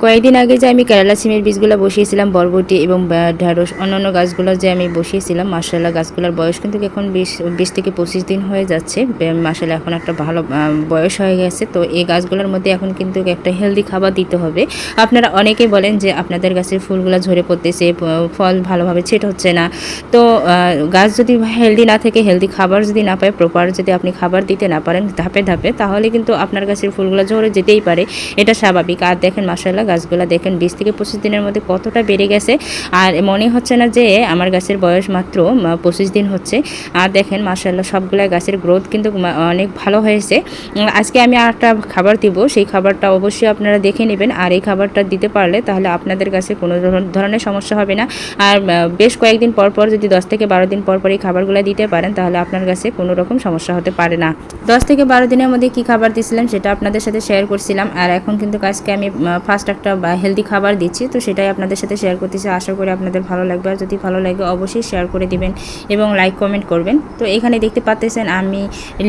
কয়েকদিন আগে যে আমি কেরালা সিমের বীজগুলো বসিয়েছিলাম, বরবটি এবং ঢেঁড়স অন্যান্য গাছগুলো যে আমি বসিয়েছিলাম, মাশাআল্লাহ গাছগুলোর বয়স কিন্তু এখন 20 থেকে 25 দিন হয়ে যাচ্ছে। মাশাআল্লাহ এখন একটা ভালো বয়স হয়ে গেছে। তো এই গাছগুলোর মধ্যে এখন কিন্তু একটা হেলদি খাবার দিতে হবে। আপনারা অনেকেই বলেন যে আপনাদের গাছের ফুলগুলো ঝরে পড়তেছে, ফল ভালোভাবে ছেট হচ্ছে না। তো গাছ যদি হেলদি না থেকে, হেলদি খাবার যদি না পায়, প্রপার যদি আপনি খাবার দিতে না পারেন ধাপে ধাপে, তাহলে কিন্তু আপনার গাছের ফুলগুলো ঝরে যেতেই পারে। এটা স্বাভাবিক। আর দেখেন মাশাআল্লাহ গাছগুলো দেখেন 20 থেকে 25 দিনের মধ্যে কতটা বেড়ে গেছে। আর মনে হচ্ছে না যে আমার গাছের বয়স মাত্র 25 দিন হচ্ছে। আর দেখেন মাশাআল্লাহ সবগুলা গাছের গ্রোথ কিন্তু অনেক ভালো হয়েছে। আজকে আমি আরেকটা খাবার দিব, সেই খাবারটা অবশ্যই আপনারা দেখে নেবেন। আর এই খাবারটা দিতে পারলে তাহলে আপনাদের গাছে কোনো ধরনের সমস্যা হবে না। আর বেশ কয়েকদিন পর পর যদি 10 থেকে 12 দিন পর পর এই খাবারগুলো দিতে পারেন, তাহলে আপনার গাছে কোনো রকম সমস্যা হতে পারে না। 10 থেকে 12 দিনের মধ্যে কি খাবার দিয়েছিলাম সেটা আপনাদের সাথে শেয়ার করছিলাম। আর এখন কিন্তু আজকে আমি ফার্স্ট একটা হেলদি খাবার দিচ্ছি, তো সেটাই আপনাদের সাথে শেয়ার করতেছি। আশা করি আপনাদের ভালো লাগবে। আর যদি ভালো লাগে অবশ্যই শেয়ার করে দিবেন এবং লাইক কমেন্ট করবেন। তো এখানে দেখতে পাচ্ছেন আমি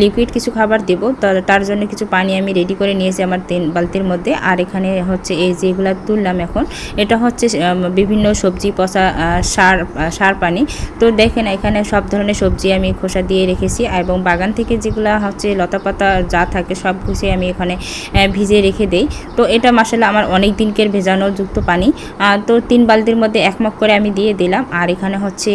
লিকুইড কিছু খাবার দেবো, তার জন্য কিছু পানি আমি রেডি করে নিয়েছি আমার 3 বালতির মধ্যে। আর এখানে হচ্ছে এই যেগুলো তুললাম এখন, এটা হচ্ছে বিভিন্ন সবজি পচা সার পানি। তো দেখেন এখানে সব ধরনের সবজি আমি খোসা দিয়ে রেখেছি, এবং বাগান থেকে যেগুলো হচ্ছে লতাপাতা যা থাকে সব কিছু আমি এখানে ভিজিয়ে রেখে দেই। তো এটা মাশাআল্লাহ আমার অনেক দিনকের ভেজানো যুক্ত পানি। তো 3 বালতির মধ্যে 1 মগ করে আমি দিয়ে দিলাম। আর এখানে হচ্ছে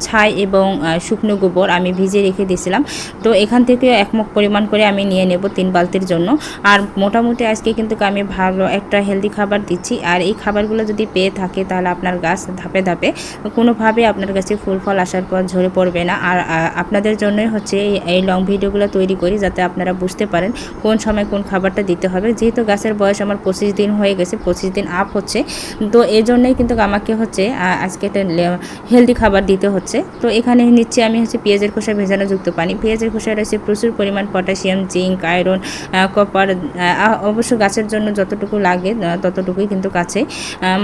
ছাই এবং শুকনো গোবর আমি ভিজিয়ে রেখে দিয়েছিলাম। তো এখান থেকে 1 মগ পরিমাণ করে আমি নিয়ে নেব 3 বালতির জন্য। আর মোটামুটি আজকে কিন্তু আমি ভালো একটা হেলদি খাবার দিচ্ছি। আর এই খাবারগুলো যদি পেয়ে থাকে তাহলে আপনার গাছ ধাপে ধাপে কোনোভাবে আপনার কাছে ফুল ফল আসার পর ঝরে পড়বে না। আর আপনাদের জন্যই হচ্ছে এই লং ভিডিওগুলো তৈরি করি, যাতে আপনারা বুঝতে পারেন কোন সময় কোন খাবারটা দিতে হবে। যেহেতু গাছের বয়স আমার 25 দিন হয়ে গেছে, 25 দিন আপ হচ্ছে, তো এই জন্যই কিন্তু আমাকে হচ্ছে আজকে একটা হেলদি খাবার দিতে হচ্ছে। তো এখানে নিচ্ছি আমি হচ্ছে পেঁয়াজের খোসা ভেজানো যুক্ত পানি। পেঁয়াজের খোসায় রয়েছে প্রচুর পরিমাণ পটাশিয়াম, জিঙ্ক, আয়রন, কপার। অবশ্য গাছের জন্য যতটুকু লাগে ততটুকুই কিন্তু কাছে।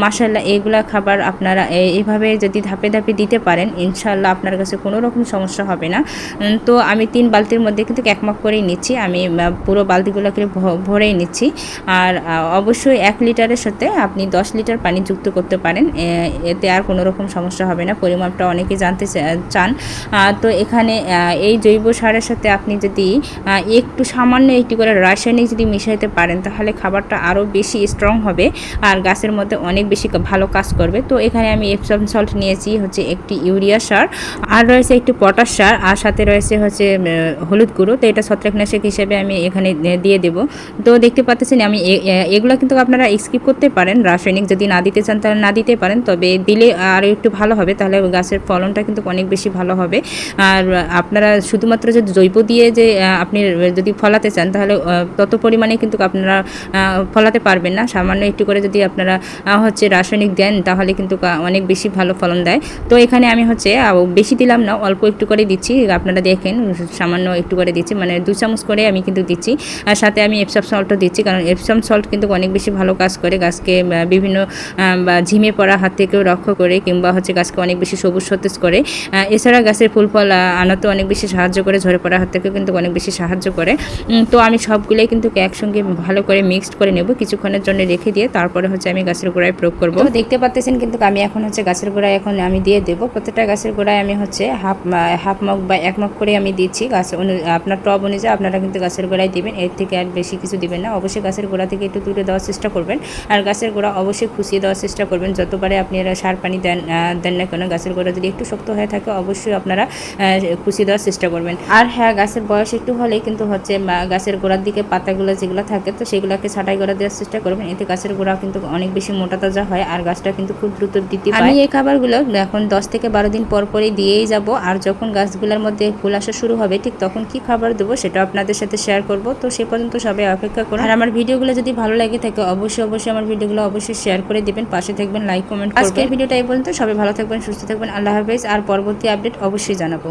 মাশাআল্লাহ এইগুলা খাবার আপনারা এইভাবে যদি ধাপে ধাপে দিতে পারেন, ইনশাআল্লাহ আপনার কাছে কোনো রকম সমস্যা হবে না। তো আমি 3 বালতির মধ্যে কিন্তু 1 মগ করেই নিচ্ছি, আমি পুরো বালতিগুলোকে ভরেই নিচ্ছি। আর অবশ্যই 1 লিটারের সাথে আপনি 10 লিটার পানি যুক্ত করতে পারেন, এতে আর কোনো রকম সমস্যা হবে না। পরিমাপটা অনেকে জানতে চান। তো এখানে এই জৈব সারের সাথে আপনি যদি একটু সামান্য একটু করে রাসায়নিক যদি মিশাইতে পারেন, তাহলে খাবারটা আরও বেশি স্ট্রং হবে আর গাছের মধ্যে অনেক বেশি ভালো কাজ করবে। তো এখানে আমি এপসম সল্ট নিয়েছি হচ্ছে একটি ইউরিয়া সার, আর রয়েছে একটু পটাশ সার, আর সাথে রয়েছে হচ্ছে হলুদ গুঁড়ো। তো এটা ছত্রাকনাশক হিসেবে আমি এখানে দিয়ে দেব। তো দেখতে পাচ্ছেন আমি এগুলো কিন্তু আপনারা স্কিপ করতে পারেন, রাসায়নিক যদি না দিতে চান তাহলে না দিতে পারেন, তবে দিলে আরও একটু ভালো হবে, তাহলে গাছের ফলনটা কিন্তু অনেক বেশি ভালো হবে। আর আপনারা শুধুমাত্র যদি জৈব দিয়ে যে আপনি যদি ফলাতে চান, তাহলে তত পরিমাণে কিন্তু আপনারা ফলাতে পারবেন না। সামান্য একটু করে যদি আপনারা হচ্ছে রাসায়নিক দেন, তাহলে কিন্তু অনেক বেশি ভালো ফলন দেয়। তো এখানে আমি হচ্ছে বেশি দিলাম না, অল্প একটু করে দিচ্ছি। আপনারা দেখেন সামান্য একটু করে দিচ্ছি, মানে 2 চামচ করে আমি কিন্তু দিচ্ছি। আর সাথে আমি এপসম সল্টও দিচ্ছি, কারণ এপসম সল্ট কিন্তু অনেক বেশি ভালো কাজ করে, গাছকে বিভিন্ন ঝিমে পড়া হাত থেকেও রক্ষা করে, কিংবা হচ্ছে গাছকে অনেক বেশি সবুজ সতেজ করে। এছাড়া গাছের ফুল ফল আনাতে অনেক বেশি সাহায্য করে, ঝরে পড়া হাত থেকেও কিন্তু অনেক বেশি সাহায্য করে। তো আমি সবগুলোই কিন্তু একসঙ্গে ভালো করে মিক্সড করে নেব, কিছুক্ষণের জন্য রেখে দিয়ে তারপরে হচ্ছে আমি গাছের গোড়ায় প্রয়োগ করব। তো দেখতে পাচ্ছেন কিন্তু আমি এখন হচ্ছে গাছের গোড়ায় এখন আমি দিয়ে দেবো। প্রত্যেকটা গাছের গোড়ায় আমি হচ্ছে হাফ মগ বা 1 মগ করে আমি দিচ্ছি। গাছ আপনার টব অনুযায়ী আপনারা কিন্তু গাছের গোড়ায় দিবেন, এর থেকে আর বেশি কিছু দিবেন না। অবশ্যই গাছের গোড়া থেকে একটু তুলে দেওয়ার চেষ্টা করবেন, আর গাছের গোড়া অবশ্যই খুশিয়ে দেওয়ার চেষ্টা করবেন। যতবারে আপনারা সার পানি দেন না কেন, গাছের গোড়া যদি একটু শক্ত হয়ে থাকে অবশ্যই আপনারা খুশিয়ে দেওয়ার চেষ্টা করবেন। আর হ্যাঁ, গাছের বয়স একটু হলেই কিন্তু হচ্ছে গাছের গোড়ার দিকে পাতাগুলো যেগুলো থাকে, তো সেগুলোকে ছাঁটাই করে দেওয়ার চেষ্টা করবেন। এতে গাছের গোড়া কিন্তু অনেক বেশি মোটা তাজা হয়, আর গাছটা কিন্তু খুব দ্রুত বৃদ্ধি পায়। আমি এই খাবারগুলো এখন 10 থেকে 12 দিন পর পরই দিয়েই যাব। আর যখন গাছগুলোর মধ্যে ফুল আসা শুরু হবে, ঠিক তখন কি খাবার দেবো সেটা আপনাদের সাথে শেয়ার করব। তো সে পর্যন্ত সবাই অপেক্ষা করুন। আর আমার ভিডিওগুলো যদি ভালো লাগে থাকে অবশ্যই আমার ভিডিওগুলো অবশ্যই শেয়ার করে দিবেন, পাশে থাকবেন, লাইক কমেন্ট করবেন। আজকের ভিডিওটা এই পর্যন্ত। সবাই ভালো থাকবেন, সুস্থ থাকবেন। আল্লাহ হাফেজ। আর পরবর্তী আপডেট অবশ্যই জানাবো।